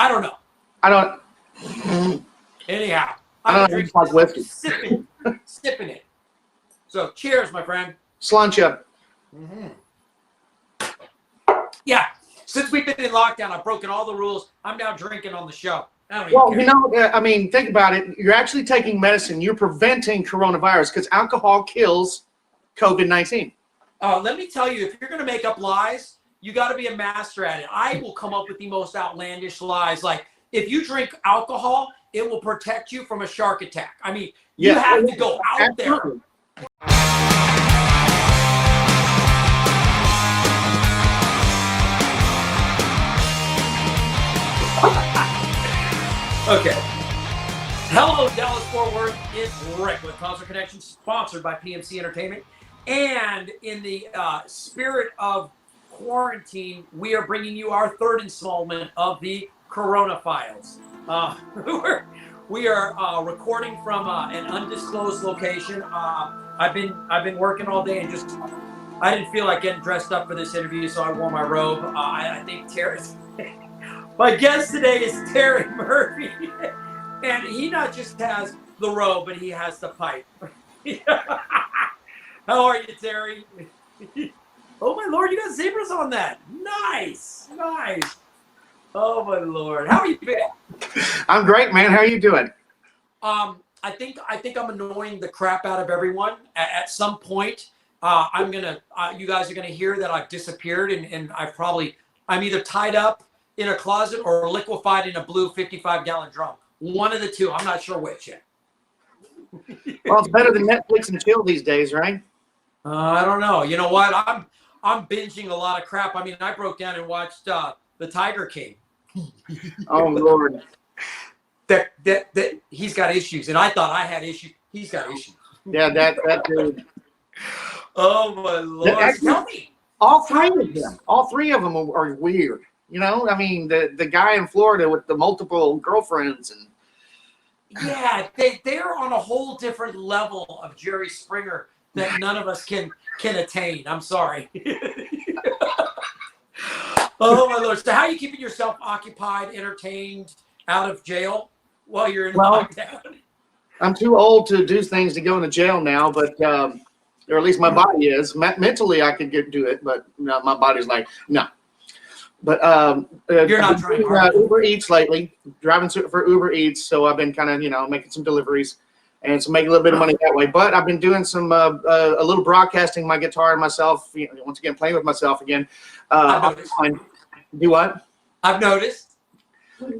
I don't know. I don't. Anyhow, I don't drink like whiskey. Sipping it. So cheers, my friend. Slunch up. Yeah. Since we've been in lockdown, I've broken all the rules. I'm now drinking on the show. Well, you know, I mean, think about it. You're actually taking medicine. You're preventing coronavirus because alcohol kills COVID-19. Let me tell you, if you're going to make up lies, you got to be a master at it. I will come up with the most outlandish lies. Like, if you drink alcohol, it will protect you from a shark attack. I mean, you have to go out there. Okay. Hello, Dallas Fort Worth. It's Rick with Concert Connection, sponsored by PMC Entertainment. And in the spirit of quarantine, we are bringing you our third installment of the Corona Files. We are recording from an undisclosed location. I've been working all day and I didn't feel like getting dressed up for this interview, so I wore my robe. I think Terry's my guest today is Terry Murphy, and he not just has the robe, but he has the pipe. How are you, Terry? Oh my Lord, you got zebras on that. Nice. Oh my Lord, how are you been? I'm great, man. How are you doing? I think I'm annoying the crap out of everyone. At some point, you guys are gonna hear that I've disappeared, and I'm either tied up in a closet or liquefied in a blue 55-gallon drum. One of the two. I'm not sure which yet. Well, it's better than Netflix and chill these days, right? I don't know. You know what? I'm binging a lot of crap. I mean, I broke down and watched The Tiger King. Oh Lord. That he's got issues, and I thought I had issues. He's got issues. Yeah, that dude. Oh my Lord! Actually, Tell me. All three of them are weird. You know, I mean, the guy in Florida with the multiple girlfriends and. Yeah, they're on a whole different level of Jerry Springer that none of us can attain. I'm sorry. Oh my Lord! So how are you keeping yourself occupied, entertained, out of jail while you're in lockdown? I'm too old to do things to go into jail now, but or at least my body is. Mentally, I could do it, but no, my body's like no. But you're not trying hard. Uber Eats lately, driving for Uber Eats, so I've been kind of making some deliveries, and so making a little bit of money that way. But I've been doing some a little broadcasting my guitar and myself. Once again, playing with myself again. Do what? I've noticed.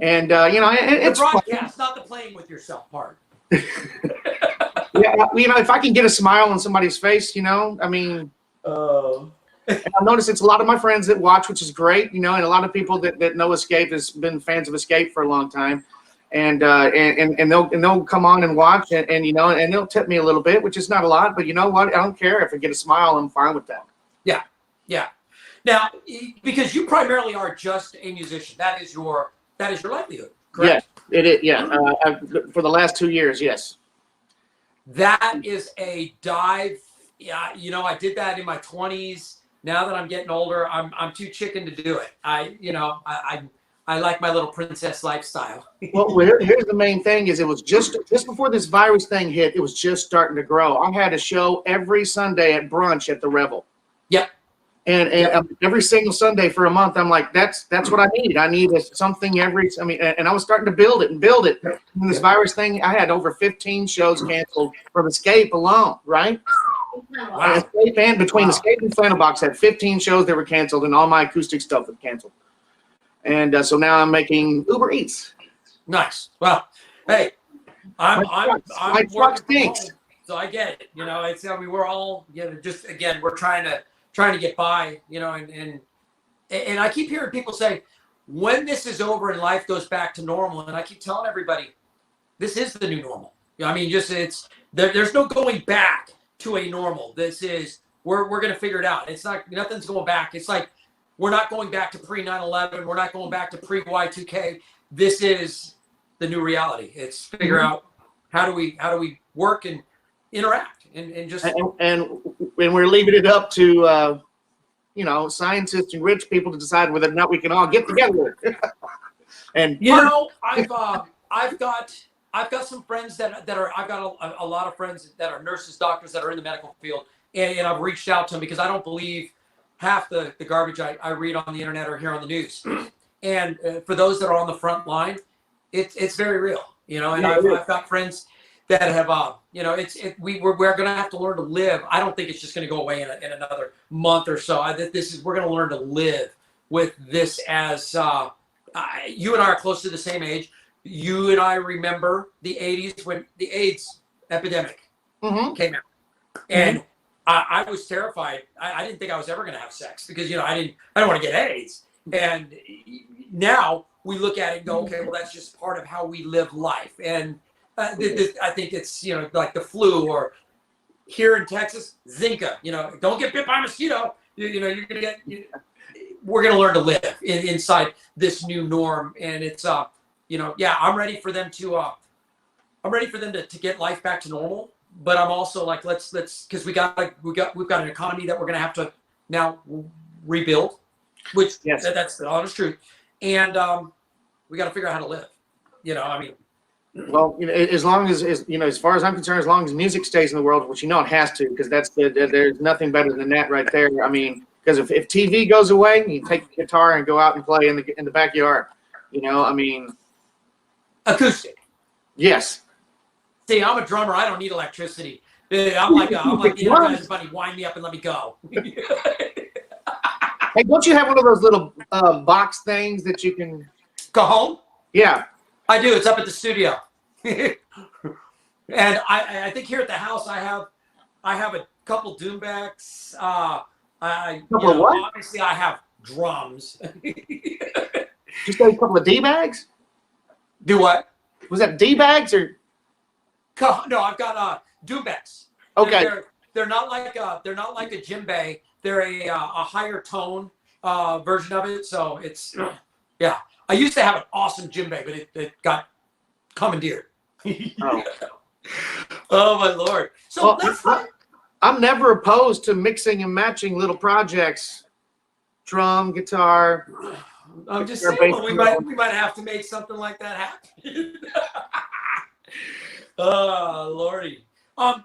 And it's broadcast, not the playing with yourself part. Yeah, if I can get a smile on somebody's face, I mean. And I've noticed it's a lot of my friends that watch, which is great, and a lot of people that know Escape has been fans of Escape for a long time, and they'll come on and watch, and they'll tip me a little bit, which is not a lot, but you know what? I don't care if I get a smile. I'm fine with that. Yeah. Now, because you primarily are just a musician, that is your livelihood, correct? Yeah, it is. Yeah, for the last 2 years, yes. That is a dive. Yeah, I did that in my 20s. Now that I'm getting older, I'm too chicken to do it. I like my little princess lifestyle. Well, here's the main thing: is it was just before this virus thing hit, it was just starting to grow. I had a show every Sunday at brunch at the Revel. Yep. And every single Sunday for a month, I'm like, that's what I need. I need something and I was starting to build it. And this virus thing, I had over 15 shows canceled from Escape alone, right? Wow. Escape and between Escape and Flannelbox had 15 shows that were canceled, and all my acoustic stuff was canceled. And so now I'm making Uber Eats. Nice. Well, hey, my truck stinks. So I get it. It's we're all just again we're trying to get by. And I keep hearing people say when this is over and life goes back to normal, and I keep telling everybody this is the new normal. I mean, there's no going back to a normal. This is we're going to figure it out. It's not nothing's going back. It's like we're not going back to pre 9/11. We're not going back to pre Y2K. This is the new reality. It's figure out how do we work and interact and just and we're leaving it up to scientists and rich people to decide whether or not we can all get together. And I've got some friends that are I've got a lot of friends that are nurses, doctors that are in the medical field, and I've reached out to them because I don't believe half the garbage I read on the internet or hear on the news. And for those that are on the front line, it's very real, And I've got friends that have, we're going to have to learn to live. I don't think it's just going to go away in another month or so. We're going to learn to live with this as you and I are close to the same age. You and I remember the 80s when the AIDS epidemic came out, and I was terrified. I didn't think I was ever going to have sex because I don't want to get AIDS. And now we look at it and go, okay, well, that's just part of how we live life. And I think it's, like the flu, or here in Texas, Zika, don't get bit by a mosquito. You're going to get, we're going to learn to live inside this new norm. And it's, I'm ready for them to, to get life back to normal. But I'm also like, let's, cause we've got an economy that we're going to have to now rebuild. Which that's the honest truth, and we got to figure out how to live. Well, as long as as far as I'm concerned, as long as music stays in the world, which it has to, because there's nothing better than that right there. I mean, because if TV goes away, you take the guitar and go out and play in the backyard. Acoustic. Yes. See, I'm a drummer. I don't need electricity. I'm like the Energizer Bunny. Wind me up and let me go. Hey, don't you have one of those little box things that you can go home? Yeah, I do. It's up at the studio, and I think here at the house I have a couple doombacks. Obviously I have drums. Just a couple of D-bags? Do what? Was that D-bags or? No, I've got doombacks. Okay. They're not like a djembe. They're a higher tone version of it. So it's, yeah. I used to have an awesome djembe, but it got commandeered. Oh. Oh my Lord. So I'm never opposed to mixing and matching little projects, drum, guitar. I'm just saying, we might have to make something like that happen. Oh Lordy. So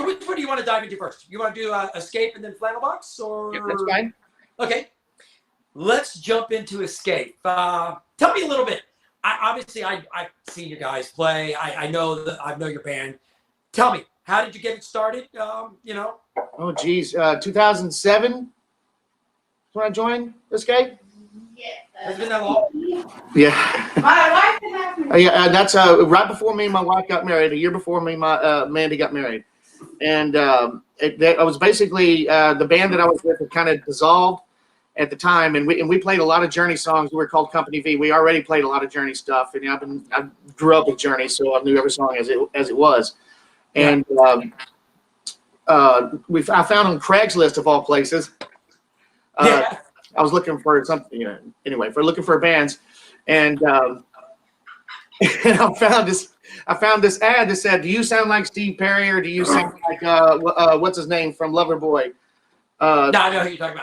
which one do you want to dive into first? You want to do Escape and then Flannelbox, or? Yeah, that's fine. Okay, let's jump into Escape. Tell me a little bit. I've seen you guys play. I know your band. Tell me, how did you get it started? Oh geez, 2007 when I joined Escape. Yeah. Has it been that long? Yeah. My wife and I. Yeah, that's right before me and my wife got married. A year before me, Mandy got married, and I was basically the band that I was with had kind of dissolved at the time, and we played a lot of Journey songs. We were called Company V. We already played a lot of Journey stuff, and I grew up with Journey, so I knew every song as it was. And I found on Craigslist of all places. I was looking for something, looking for bands, and and I found this ad that said, "Do you sound like Steve Perry, or do you sound like what's his name from Loverboy?" No, I know who you're talking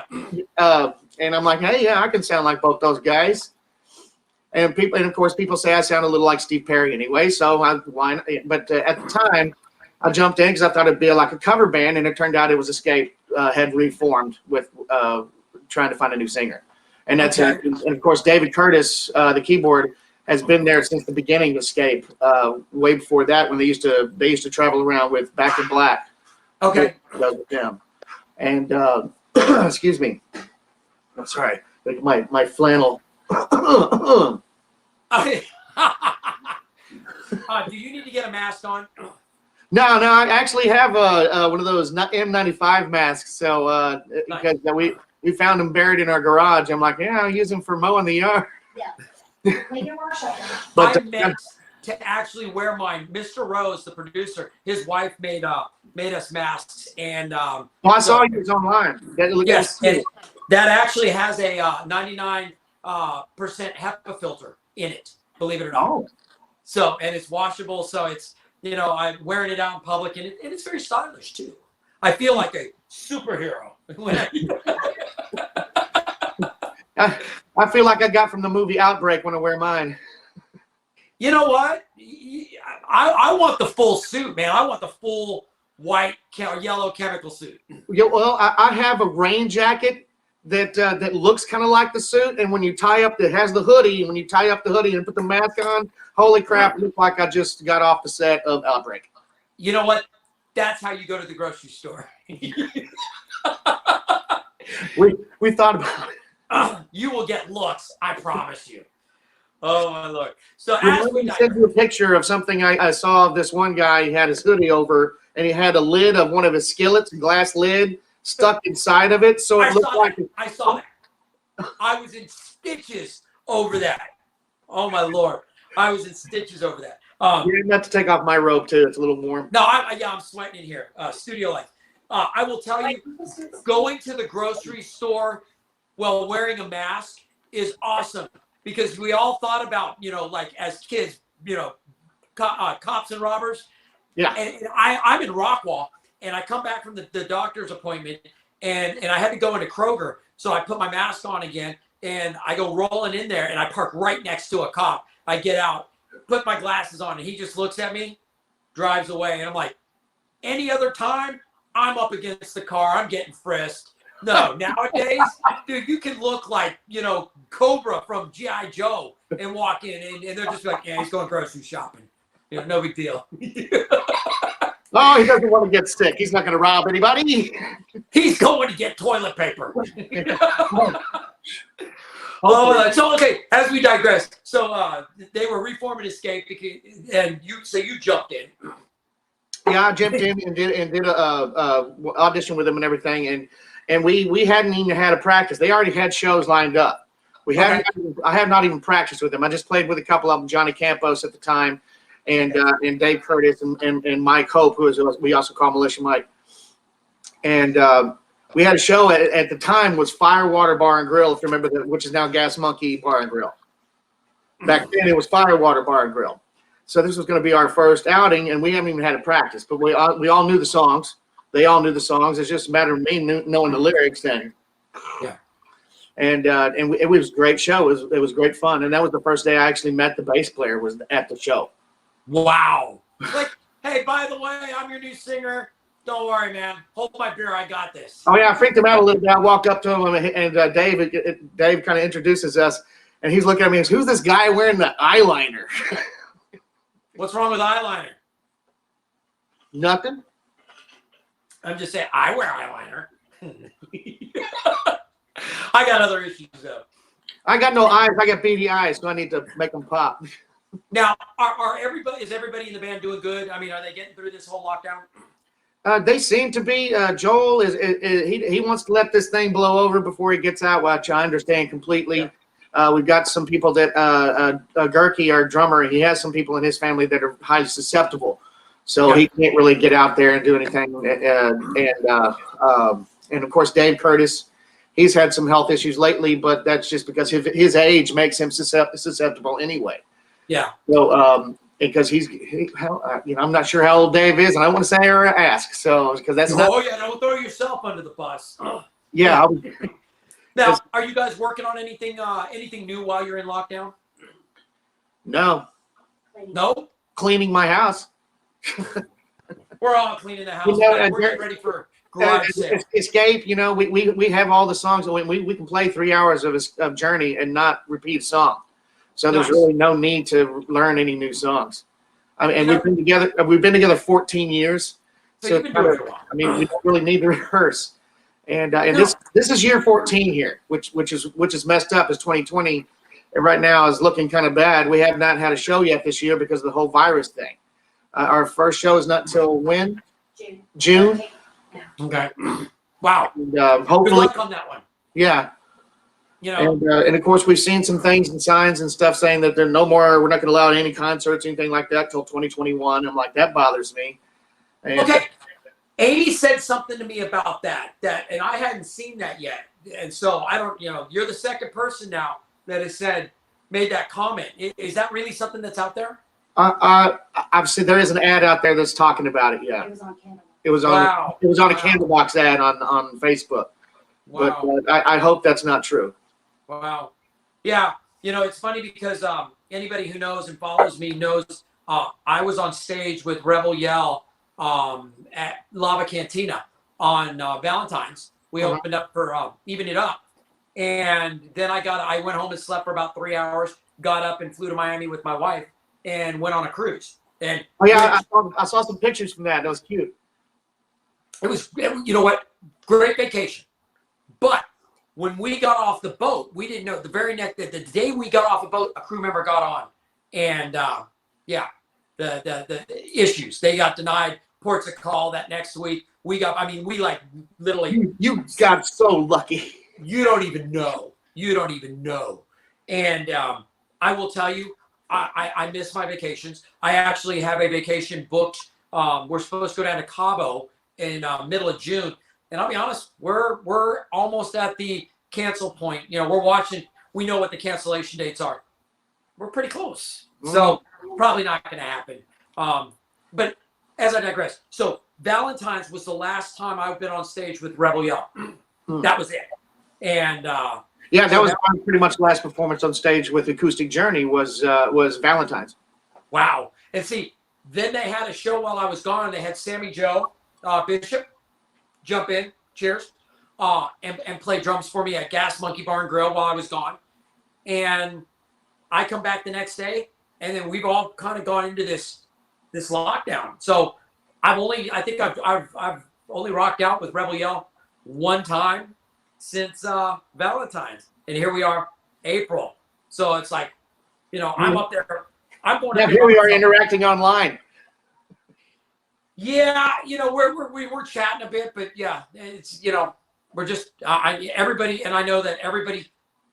about. And I'm like, hey, yeah, I can sound like both those guys. And of course, people say I sound a little like Steve Perry anyway. So why not? But at the time, I jumped in because I thought it'd be like a cover band, and it turned out it was Escape had reformed with trying to find a new singer. And that's it. And of course, David Curtis, the keyboard, has been there since the beginning of Escape. Way before that, when they used to travel around with Back in Black. Okay. With them. And excuse me. I'm sorry. My flannel. Do you need to get a mask on? No, I actually have one of those M95 masks. So because we found them buried in our garage. I'm like, yeah, I'll use them for mowing the yard. Yeah. Make your wash up. But I meant to actually wear mine. Mr. Rose, the producer, his wife made us masks, and I saw yours online. Yes, and that actually has a 99% HEPA filter in it. Believe it or not. Oh. So, and it's washable. So it's I'm wearing it out in public, and it's very stylish too. I feel like a superhero when I feel like I got from the movie Outbreak when I wear mine. You know what? I want the full suit, man. I want the full white, yellow chemical suit. Yeah, well, I have a rain jacket that looks kind of like the suit, and when you tie up, it has the hoodie, and when you tie up the hoodie and put the mask on, holy crap, it looks like I just got off the set of Outbreak. You know what? That's how you go to the grocery store. We thought about it. You will get looks, I promise you. Oh my Lord! So We as we sent you a picture of something I saw of this one guy. He had his hoodie over, and he had a lid of one of his skillets, a glass lid, stuck inside of it, so it looked like. I saw that. I was in stitches over that. Oh my Lord! I was in stitches over that. You didn't have to take off my robe too. It's a little warm. No, I'm sweating in here. Studio life. I will tell you, going to the grocery store while wearing a mask is awesome because we all thought about, like as kids, cops and robbers. Yeah. And I'm in Rockwall, and I come back from the doctor's appointment, and I had to go into Kroger, so I put my mask on again, and I go rolling in there, and I park right next to a cop. I get out, put my glasses on, and he just looks at me, drives away, and I'm like, any other time, I'm up against the car, I'm getting frisked. No, nowadays, dude, you can look like, Cobra from G.I. Joe and walk in, and they're just like, yeah, he's going grocery shopping. No big deal. Oh, he doesn't want to get sick. He's not going to rob anybody. He's going to get toilet paper. So okay, as we digress, so they were reforming Escape, and you jumped in. Yeah, I jumped in and did a audition with them and everything, and we hadn't even had a practice. They already had shows lined up. I have not even practiced with them. I just played with a couple of them, Johnny Campos at the time, and Dave Curtis and Mike Hope, we also call Militia Mike. And we had a show at the time was Firewater Bar and Grill, if you remember that, which is now Gas Monkey Bar and Grill. Back then it was Firewater Bar and Grill. So this was going to be our first outing, and we haven't even had a practice, but we all knew the songs. They all knew the songs. It's just a matter of me knowing the lyrics then. Yeah. And it was a great show. It was great fun, and that was the first day I actually met the bass player. Was at the show. Wow! Like, hey, by the way, I'm your new singer. Don't worry, man. Hold my beer. I got this. Oh yeah, I freaked him out a little bit. I walked up to him, and Dave kind of introduces us, and he's looking at me and says, "Who's this guy wearing the eyeliner?" What's wrong with eyeliner? Nothing. I'm just saying, I wear eyeliner. I got other issues though. I got no eyes. I got beady eyes, so I need to make them pop. Now, is everybody in the band doing good? I mean, are they getting through this whole lockdown? They seem to be. Joel he wants to let this thing blow over before he gets out, which I understand completely. Yeah. We've got some people that Gerke, our drummer, he has some people in his family that are highly susceptible, so he can't really get out there and do anything. And of course, Dave Curtis, he's had some health issues lately, but that's just because his age makes him susceptible anyway. Yeah. So because I'm not sure how old Dave is, and I don't want to say or ask. So because that's not. Oh yeah, don't throw yourself under the bus. Yeah. Now, are you guys working on anything new while you're in lockdown? No. No? Cleaning my house. We're all cleaning the house. We're getting ready for garage sale. Escape, we have all the songs. We can play 3 hours of Journey and not repeat a song. So there's really no need to learn any new songs. I mean, and we've been together 14 years. So you've been doing it a while. I mean, we don't really need to rehearse. And this is year 14 here, which is messed up, as 2020 right now is looking kind of bad. We have not had a show yet this year because of the whole virus thing. Our first show is not until when? June. Okay. Wow. And, hopefully. Good luck on that one. Yeah. And of course we've seen some things and signs and stuff saying that we're not going to allow any concerts or anything like that till 2021. I'm like, that bothers me. And, okay. Amy said something to me about that, and I hadn't seen that yet. And so I don't, you're the second person now that has made that comment. Is that really something that's out there? I've seen there is an ad out there that's talking about it. Yeah. It was on Candlebox. It was on a Candlebox ad on Facebook. Wow. But I hope that's not true. Wow. Yeah. You know, it's funny because anybody who knows and follows me knows I was on stage with Rebel Yell at Lava Cantina on Valentine's. We Uh-huh. opened up for Even It Up. And then I went home and slept for about 3 hours, got up and flew to Miami with my wife and went on a cruise. And Oh yeah, I saw some pictures from that. That was cute. it was, you know what, great vacation. But when we got off the boat, we didn't know the day we got off the boat, a crew member got on, and yeah, the issues, they got denied ports of call that next week. We like literally. You got so lucky. You don't even know. And I will tell you, I miss my vacations. I actually have a vacation booked. We're supposed to go down to Cabo in middle of June. And I'll be honest, we're almost at the cancel point. You know, we're watching. We know what the cancellation dates are. We're pretty close. So probably not going to happen. But as I digress, so Valentine's was the last time I've been on stage with Rebel Yell. That was it. And yeah, that was pretty much the last performance on stage with Acoustic Journey was Valentine's. Wow. And see, then they had a show while I was gone. They had Sammy Joe Bishop jump in, cheers, and play drums for me at Gas Monkey Bar and Grill while I was gone. And I come back the next day, and then we've all kind of gone into this lockdown. So I think I've only rocked out with Rebel Yell one time since Valentine's, and here we are, April. So it's like, you know, I'm up there. I'm going. Now here we are interacting online. Yeah, you know, we're chatting a bit, but yeah, it's, you know, we're just everybody, and I know that everybody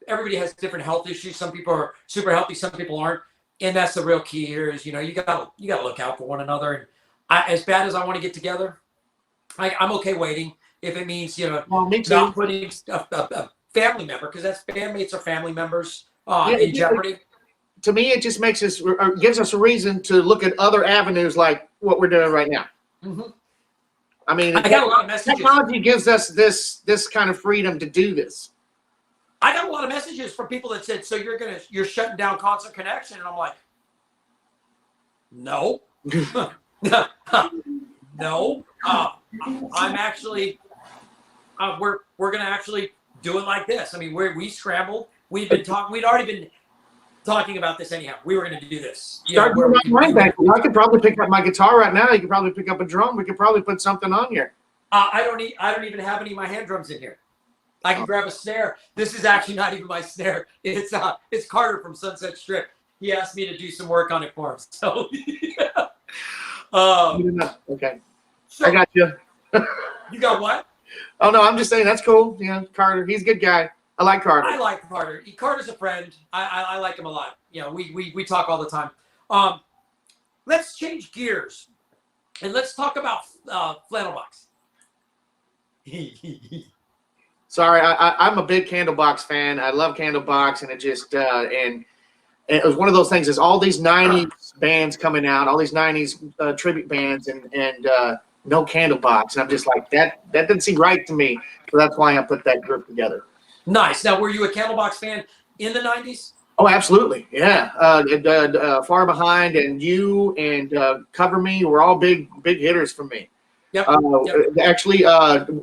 has different health issues. Some people are super healthy, some people aren't, and that's the real key here. Is, you know, you gotta look out for one another. And as bad as I want to get together, I'm okay waiting if it means, you know, not putting a family member, because that's bandmates or family members in jeopardy. To me, it just makes us, or gives us a reason to look at other avenues like what we're doing right now. Mm-hmm. I mean, I got a lot of messages. Technology gives us this kind of freedom to do this. I got a lot of messages from people that said, "So you're shutting down Concert Connection," and I'm like, no, no. I'm actually, we're gonna actually do it like this. I mean, we scrambled. We'd already been talking about this anyhow. We were going to do this. Start doing I could probably pick up my guitar right now. You could probably pick up a drum. We could probably put something on here. I don't even have any of my hand drums in here. I can grab a snare. This is actually not even my snare. It's Carter from Sunset Strip. He asked me to do some work on it for him. So okay. So, I got you. You got what? Oh no, I'm just saying that's cool. Yeah, Carter, he's a good guy. I like Carter. I like Carter. Carter's a friend. I like him a lot. You know, we talk all the time. Let's change gears and let's talk about Flannelbox. Sorry, I'm a big Candlebox fan. I love Candlebox, and it just and it was one of those things. Is all these '90s bands coming out, all these '90s tribute bands, and no Candlebox, and I'm just like that didn't seem right to me. So that's why I put that group together. Nice. Now, were you a Candlebox fan in the '90s? Oh, absolutely. Yeah. Far Behind and You and Cover Me were all big hitters for me. Yep. Actually,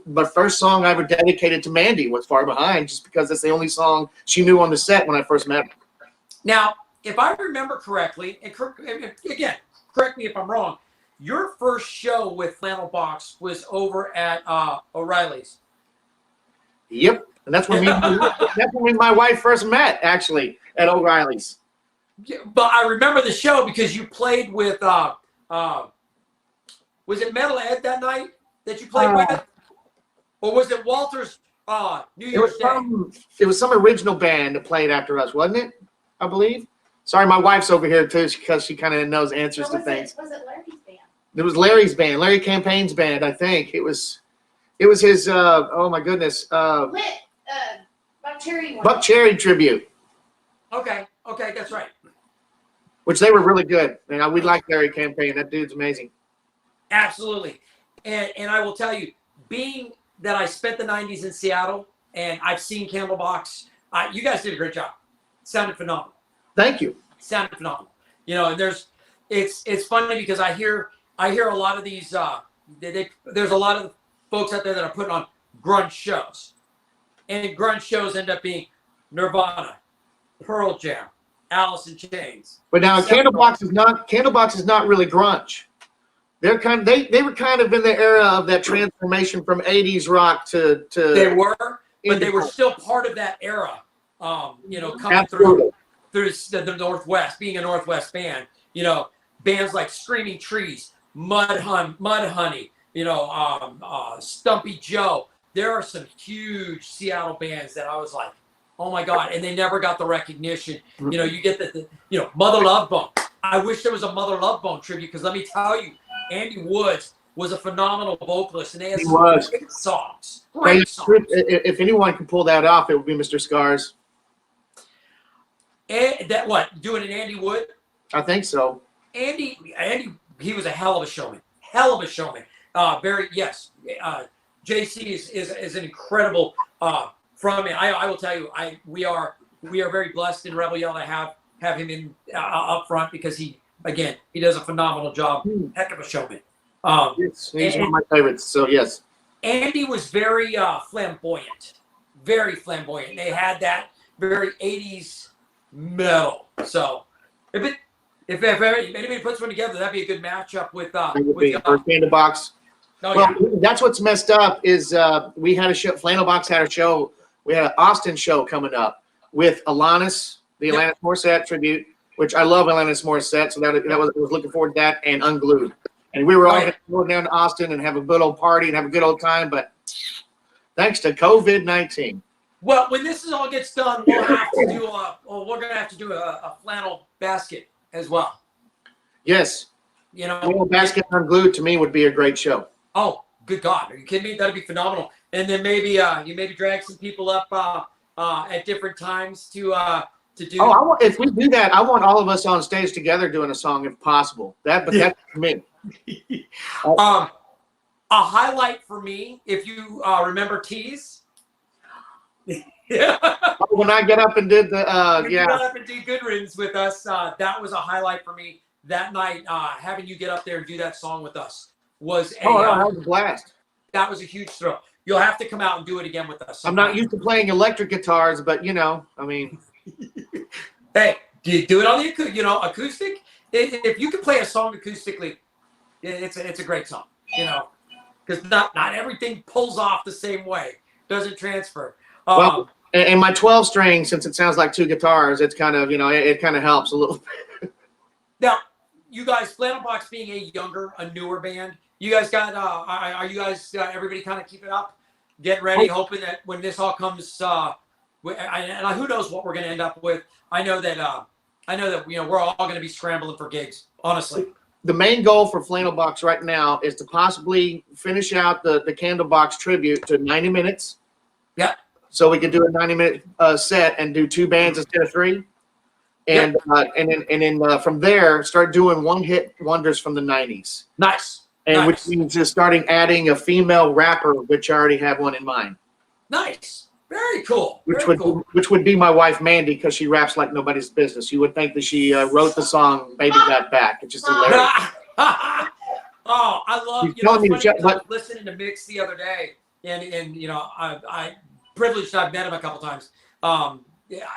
my first song I ever dedicated to Mandy was Far Behind, just because that's the only song she knew on the set when I first met her. Now, if I remember correctly, and again, correct me if I'm wrong, your first show with Flannelbox was over at O'Reilly's. Yep. And that's when my wife first met, actually, at O'Reilly's. But I remember the show because you played with, was it Metal Ed that night that you played with? Or was it Walter's New Year's Day? It was some original band that played after us, wasn't it? I believe. Sorry, my wife's over here, too, because she kind of knows answers to things. Was it Larry's band? It was Larry's band, Larry Campaign's band, I think. It was his, oh, my goodness. Buck Cherry one. Buck Cherry tribute. Okay, that's right. Which they were really good. And we like Larry Campaign. That dude's amazing. Absolutely. And I will tell you, being that I spent the '90s in Seattle and I've seen Candlebox You guys did a great job. Sounded phenomenal. Thank you. Sounded phenomenal. You know, and it's funny because I hear a lot of these. There's a lot of folks out there that are putting on grunge shows, and grunge shows end up being Nirvana, Pearl Jam, Alice in Chains. But now Candlebox is not really grunge. They're they were kind of in the era of that transformation from 80s rock to They were, but they were still part of that era. You know, coming through the Northwest, being a Northwest band. You know, bands like Screaming Trees, Mudhoney, you know, Stumpy Joe. There are some huge Seattle bands that I was like, oh my God, and they never got the recognition. You know, you get Mother Love Bone. I wish there was a Mother Love Bone tribute, because let me tell you, Andy Woods was a phenomenal vocalist, and they had some great songs. Great songs. If anyone can pull that off, it would be Mr. Scars. And that what? Doing an Andy Wood? I think so. Andy, he was a hell of a showman. Hell of a showman. JC is an incredible frontman. I will tell you, we are very blessed in Rebel Yell to have him in up front, because he does a phenomenal job. Heck of a showman. He's one of my favorites. So yes. Andy was very flamboyant. Very flamboyant. They had that very 80s metal. So if anybody puts one together, that'd be a good matchup with Flannelbox. Oh, well, yeah. That's what's messed up is we had a show. Flannelbox had a show. We had an Austin show coming up with Alanis, the Alanis Morissette tribute, which I love Alanis Morissette, so I was looking forward to that, and Unglued. And we were all going to go down to Austin and have a good old party and have a good old time, thanks to COVID-19. Well, when this all gets done, we'll have to do we're going to have to do a flannel basket as well. Yes. You know, flannel basket Unglued to me would be a great show. Oh, good God! Are you kidding me? That'd be phenomenal. And then maybe you drag some people up at different times to do. Oh, if we do that, I want all of us on stage together doing a song if possible. That's me. A highlight for me, if you remember Tease. When I get up and did the got up and did Good Riddance with us, that was a highlight for me that night. Having you get up there and do that song with us was that was a blast. That was a huge thrill. You'll have to come out and do it again with us sometime. I'm not used to playing electric guitars, but I mean. Hey, do it on the acoustic. If you can play a song acoustically, it's a great song. Because not everything pulls off the same way. Doesn't transfer. Well, and my 12 string, since it sounds like two guitars, it's kind of it kind of helps a little bit. Now, you guys, Flannelbox being a newer band, you guys got are you guys everybody kind of keep it up, getting ready, hoping that when this all comes, and who knows what we're going to end up with. I know that we're all going to be scrambling for gigs, honestly. The main goal for Flannelbox right now is to possibly finish out the Candlebox tribute to 90 minutes. Yeah. So we could do a 90-minute set and do two bands instead of three, and then from there start doing one-hit wonders from the 90s. Nice. And which means just starting adding a female rapper, which I already have one in mind. Nice. Very cool. Which would be my wife Mandy, because she raps like nobody's business. You would think that she wrote the song "Baby Got Back." It's just hilarious. Oh, I love. I was listening to Mix the other day, and I privileged. I've met him a couple times. Yeah,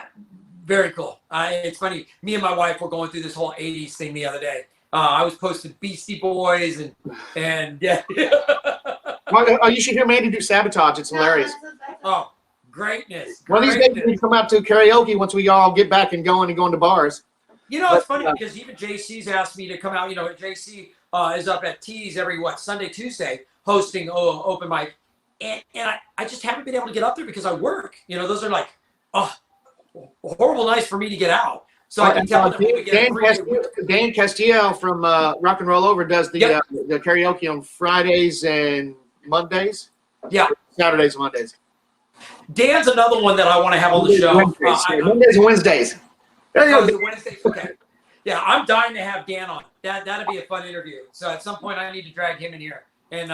very cool. It's funny. Me and my wife were going through this whole '80s thing the other day. I was posting Beastie Boys and yeah. Well, you should hear Mandy do Sabotage. It's hilarious. Oh. Greatness. One of these days we come out to karaoke once we all get back and going to bars. It's funny because even JC's asked me to come out. JC is up at Tease every Sunday, Tuesday, hosting open mic, and I just haven't been able to get up there because I work. Those are like horrible nights for me to get out. So I can tell them we get Dan Castillo from Rock and Roll Over does the karaoke on Fridays and Mondays. Yeah, Saturdays and Mondays. Dan's another one that I want to have on the show. Mondays and Wednesdays. There you go. Wednesdays. Okay. Yeah, I'm dying to have Dan on. That'd be a fun interview. So at some point, I need to drag him in here and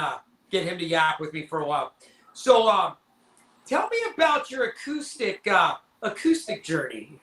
get him to yap with me for a while. So tell me about your acoustic Acoustic Journey.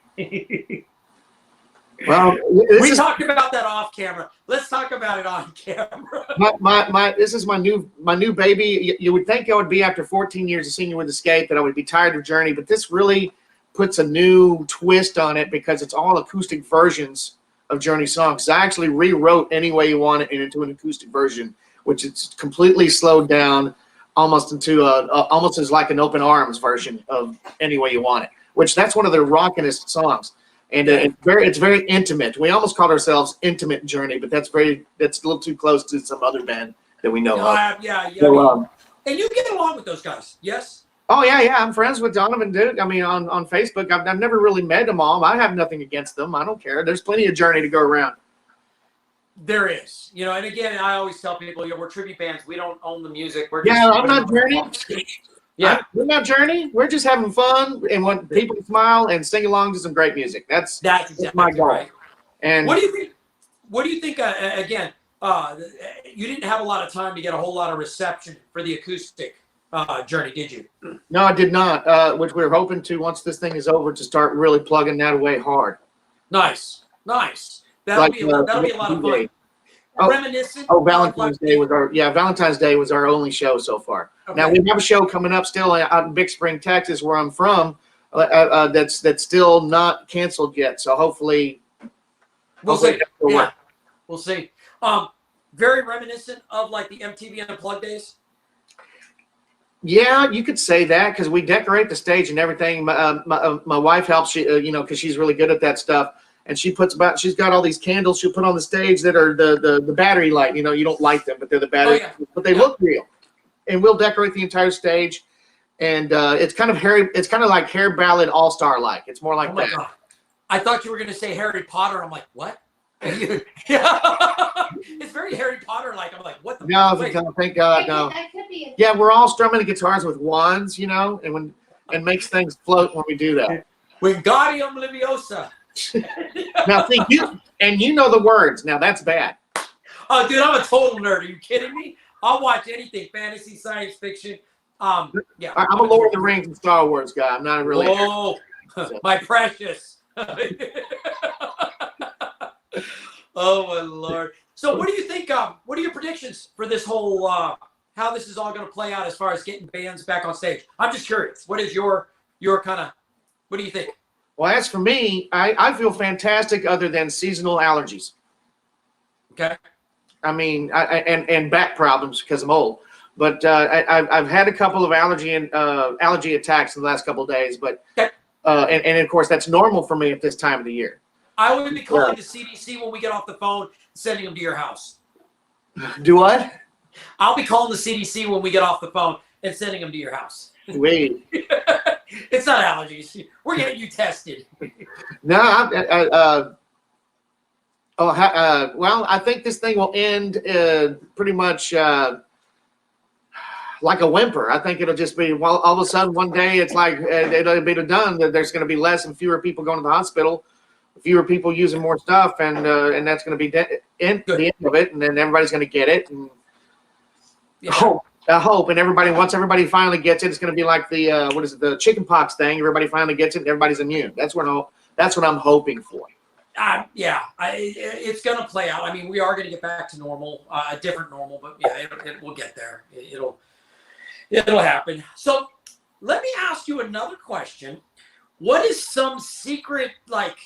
Well, We talked about that off camera. Let's talk about it on camera. This is my new baby. You would think I would be, after 14 years of singing with Escape, that I would be tired of Journey, but this really puts a new twist on it because it's all acoustic versions of Journey songs. I actually rewrote Any Way You Want It into an acoustic version, which is completely slowed down, almost into almost as like an Open Arms version of Any Way You Want It, which that's one of their rockinest songs. And it's very intimate. We almost called ourselves Intimate Journey, but that's a little too close to some other band that we know of. Yeah. So, and you get along with those guys, yes? Oh yeah. I'm friends with Donovan, dude. I mean, on Facebook. I've never really met them all. I have nothing against them. I don't care. There's plenty of Journey to go around. There is, and again, I always tell people, we're tribute bands. We don't own the music. I'm not Journey. Yeah, we're not Journey. We're just having fun and want people to smile and sing along to some great music. That's exactly my goal. right. And what do you think? What do you think? Again, you didn't have a lot of time to get a whole lot of reception for the Acoustic Journey, did you? No, I did not. Which we're hoping to, once this thing is over, to start really plugging that away hard. Nice. That'll be a lot of fun. Reminiscent. Valentine's Day was our only show so far. Okay. Now we have a show coming up still out in Big Spring, Texas, where I'm from. That's still not canceled yet. So hopefully, we'll see. Yeah, we'll see. Very reminiscent of like the MTV Unplugged days. Yeah, you could say that because we decorate the stage and everything. My wife helps, because she's really good at that stuff. And she's got all these candles she'll put on the stage that are the battery light. You don't light them, but they're the battery, but they look real. And we'll decorate the entire stage. And it's kind of like Hair Ballad All-Star like. It's more like that. God. I thought you were going to say Harry Potter. I'm like, what? Yeah. It's very Harry Potter like. I'm like, what the? No, thank God, no. Yeah, we're all strumming the guitars with wands, and makes things float when we do that. Wingardium Leviosa. Now, see, you know the words. Now that's bad. Oh, dude, I'm a total nerd. Are you kidding me? I'll watch anything, fantasy, science fiction. Yeah. I'm a Lord of the Rings and Star Wars guy. I'm not really. Oh, my precious. Oh my Lord. So, what do you think? What are your predictions for this whole? How this is all going to play out as far as getting bands back on stage? I'm just curious. What is your kind of? What do you think? Well, as for me, I feel fantastic other than seasonal allergies. Okay. I mean, and back problems because I'm old. But I've had a couple of allergy attacks in the last couple of days. But okay. And of course, that's normal for me at this time of the year. I would be calling the CDC when we get off the phone, sending them to your house. Do what? I'll be calling the CDC when we get off the phone and sending them to your house. Wait. It's not allergies. We're getting you tested. No, well, I think this thing will end pretty much like a whimper. I think it'll just be, well, all of a sudden one day it's like it'll be done. There's going to be less and fewer people going to the hospital, fewer people using more stuff, and that's going to be the end of it. And then everybody's going to get it. And I hope, and once everybody finally gets it, it's going to be like the chicken pox thing. Everybody finally gets it, and everybody's immune. That's what I'm hoping for. It's going to play out. I mean, we are going to get back to normal, a different normal, but yeah, we'll get there. It'll happen. So let me ask you another question. What is some secret, like,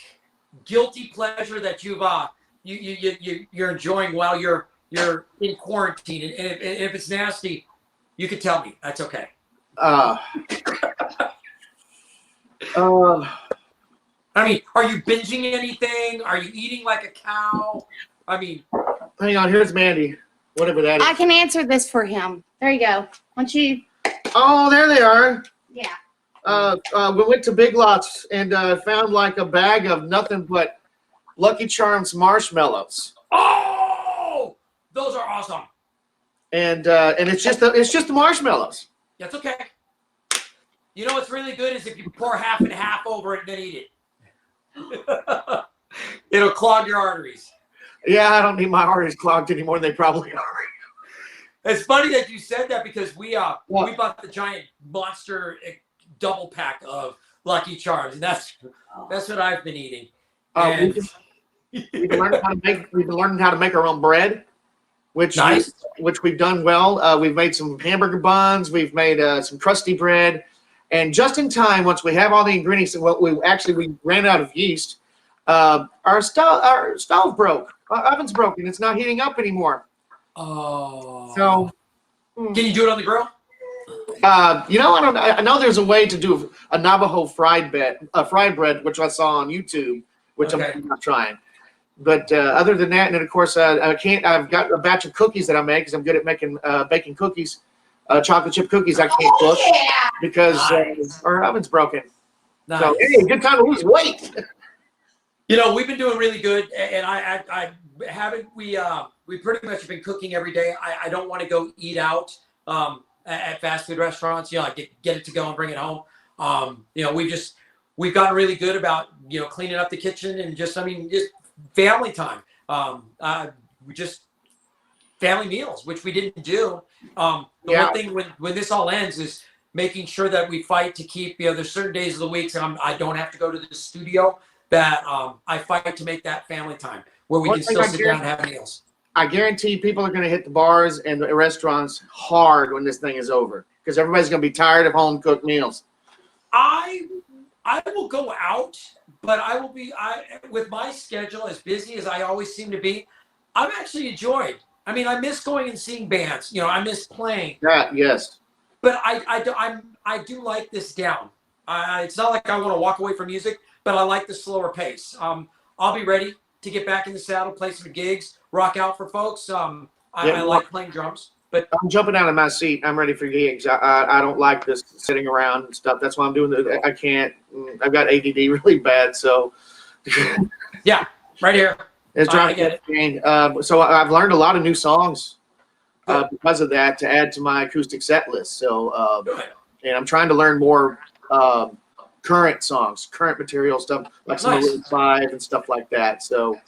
guilty pleasure that you're enjoying while you're in quarantine? And if it's nasty, you can tell me. That's okay. I mean, are you binging anything? Are you eating like a cow? I mean, hang on. Here's Mandy. Whatever that is. I can answer this for him. There you go. Once you. Oh, there they are. Yeah. We went to Big Lots and found like a bag of nothing but Lucky Charms marshmallows. Oh, those are awesome. And it's just the marshmallows. That's okay. You know what's really good is if you pour half and half over it and then eat it. It'll clog your arteries. Yeah, I don't need my arteries clogged anymore than they probably are. It's funny that you said that because we bought the giant monster double pack of Lucky Charms, and that's what I've been eating. We've And been learning how to make our own bread, which nice. which we've done well. We've made some hamburger buns. We've made some crusty bread, and just in time, once we have all the ingredients, we ran out of yeast. Our stove broke. Our oven's broken. It's not heating up anymore. Oh. So, can you do it on the grill? I know there's a way to do a Navajo fried bread, which I saw on YouTube, which Okay. I'm not trying. But other than that, and then of course I've got a batch of cookies that I make because I'm good at making baking cookies, chocolate chip cookies. I can't cook because Nice. our oven's broken. Nice. So hey, good time to lose weight. We've been doing really good, and I haven't. We pretty much have been cooking every day. I don't want to go eat out at fast food restaurants. I get it to go and bring it home. We've gotten really good about cleaning up the kitchen and just family time. Just family meals, which we didn't do. One thing when this all ends is making sure that we fight to keep. There's certain days of the week that I don't have to go to the studio. That I fight to make that family time where we can still sit down and have meals. I guarantee people are going to hit the bars and the restaurants hard when this thing is over because everybody's going to be tired of home cooked meals. I will go out, but I will be with my schedule as busy as I always seem to be. I've actually enjoyed. I miss going and seeing bands. I miss playing. Yeah, yes. But I do like this down. It's not like I want to walk away from music, but I like the slower pace. I'll be ready to get back in the saddle, play some gigs, rock out for folks. I like playing drums, but I'm jumping out of my seat. I'm ready for gigs. I don't like this sitting around and stuff. That's why I'm doing it. I can't. I've got ADD really bad, so yeah, right here. it's I get it. So I've learned a lot of new songs because of that to add to my acoustic set list. So and I'm trying to learn more current songs, current material stuff like some Nice. of 5 and stuff like that. So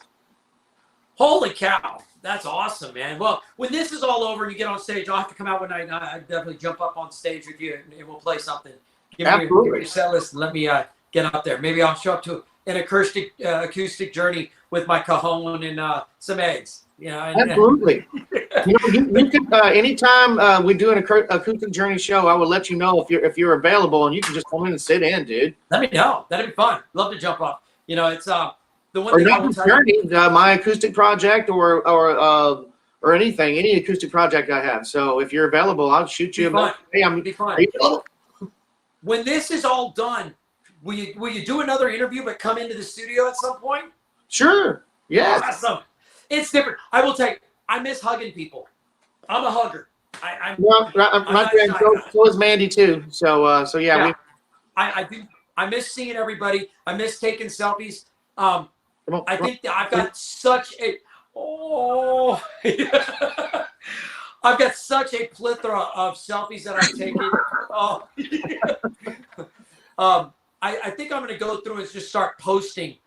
Holy cow, that's awesome, man. Well, when this is all over and you get on stage, I'll have to come out one night and I definitely jump up on stage with you and we'll play something. Give me your set list and let me get up there. Maybe I'll show up to an acoustic journey with my cajon and some eggs. Absolutely. You could anytime we do an acoustic journey show, I will let you know if you're available, and you can just come in and sit in, dude. Let me know. That'd be fun. Love to jump up. It's the one Or thing I not will just tell you. journey, my acoustic project or anything, any acoustic project I have. So if you're available, I'll shoot you. It'd be fun. Are you available? When this is all done, will you do another interview but come into the studio at some point? Sure. Yes. Awesome. It's different. I will tell you, I miss hugging people. I'm a hugger. My friend, so is Mandy too. So yeah. I do. I miss seeing everybody. I miss taking selfies. I think that I've got such a I've got such a plethora of selfies that I've taken. I think I'm going to go through and just start posting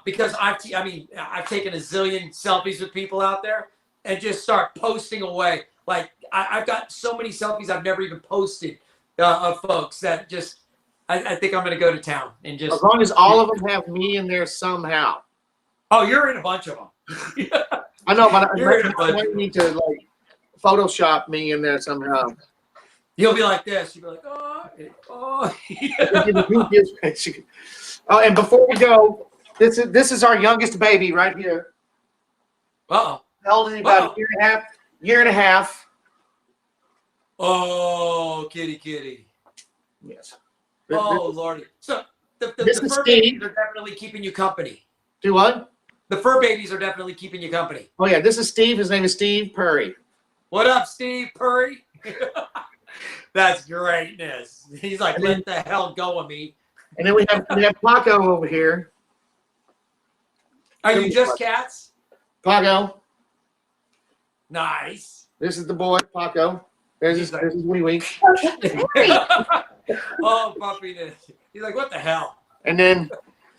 because I've taken a zillion selfies with people out there and just start posting away. Like I've got so many selfies I've never even posted of folks that just I think I'm going to go to town and just. As long as all of them have me in there somehow. Oh, you're in a bunch of them. I know, but I need to like Photoshop me in there somehow. You'll be like this. You'll be like, oh. Oh, and before we go, this is our youngest baby right here. Uh-oh. How old is he? About a year and a half. Oh, kitty. Yes. Oh, Lordy. So the fur babies are definitely keeping you company. Do what? The fur babies are definitely keeping you company. Oh, yeah. This is Steve. His name is Steve Purry. What up, Steve Purry? That's greatness. He's like, let the hell go of me. And then we have Paco over here. Are you just cats? Paco. Nice. This is the boy, Paco. There's his wee wee. Oh, puppiness. He's like, what the hell? And then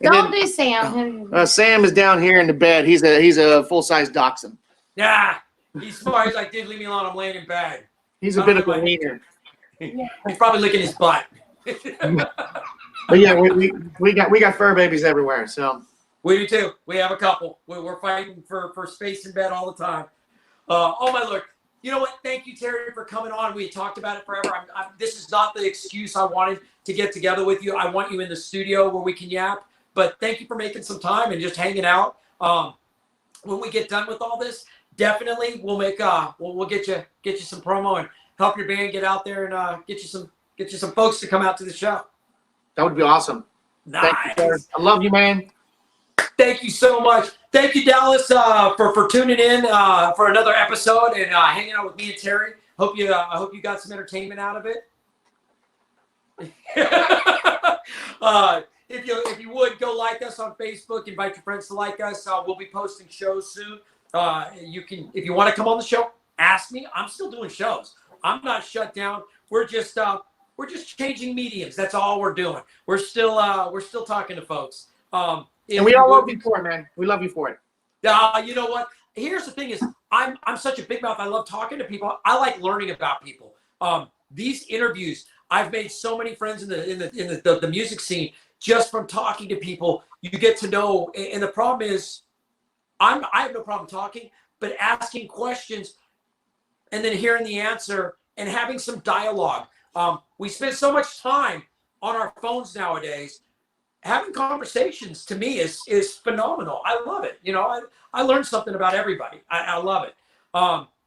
Don't do Sam. Sam is down here in the bed. He's a full-size dachshund. Yeah. He's smart. He's like, dude, leave me alone. I'm laying in bed. He's a bit of a wiener. He's probably licking his butt. But yeah, we got fur babies everywhere. So We do too. We have a couple. We're fighting for space in bed all the time. Oh my Lord. You know what? Thank you, Terry, for coming on. We talked about it forever. This is not the excuse I wanted to get together with you. I want you in the studio where we can yap. But thank you for making some time and just hanging out. When we get done with all this, definitely we'll make we'll get you some promo and help your band get out there and get you some folks to come out to the show. that would be awesome. Nice. Thank you, sir. I love you, man. Thank you so much. Thank you, Dallas, for tuning in for another episode and hanging out with me and Terry. I hope you got some entertainment out of it. If you would go like us on Facebook, invite your friends to like us. We'll be posting shows soon. You can, if you want to come on the show, ask me. I'm still doing shows. I'm not shut down. We're just changing mediums. That's all we're doing. We're still talking to folks. And we all love you for it, man. We love you for it. You know what? Here's the thing: is I'm such a big mouth. I love talking to people. I like learning about people. These interviews, I've made so many friends in the music scene just from talking to people. You get to know, and the problem is, I have no problem talking, but asking questions and then hearing the answer and having some dialogue. We spend so much time on our phones nowadays. Having conversations to me is phenomenal. I love it. You know, I learned something about everybody. I love it.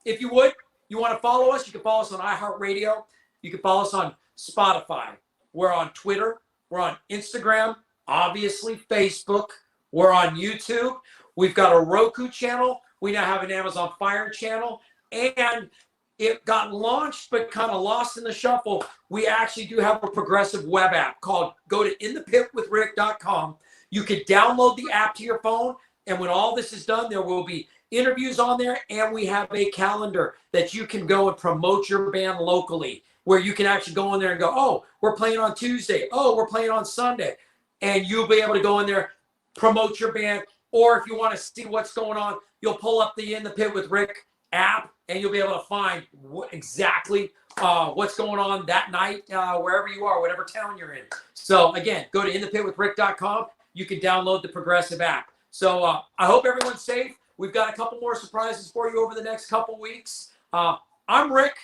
If you want to follow us, you can follow us on iHeart Radio. You can follow us on Spotify. We're on Twitter. We're on Instagram, obviously Facebook. We're on YouTube. We've got a Roku channel. We now have an Amazon Fire channel. And it got launched but kind of lost in the shuffle. We actually do have a progressive web app called go to inthepitwithrick.com. You can download the app to your phone, and when all this is done, there will be interviews on there, and we have a calendar that you can go and promote your band locally, where you can actually go in there and go, oh, we're playing on Tuesday. Oh, we're playing on Sunday. And you'll be able to go in there, promote your band, or if you want to see what's going on, you'll pull up the In the Pit with Rick app, and you'll be able to find exactly what's going on that night, wherever you are, whatever town you're in. So again, go to inthepitwithrick.com. You can download the Progressive app. So I hope everyone's safe. We've got a couple more surprises for you over the next couple weeks. I'm Rick.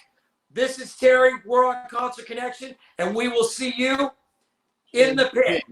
This is Terry. We're on Concert Connection, and we will see you in the pit.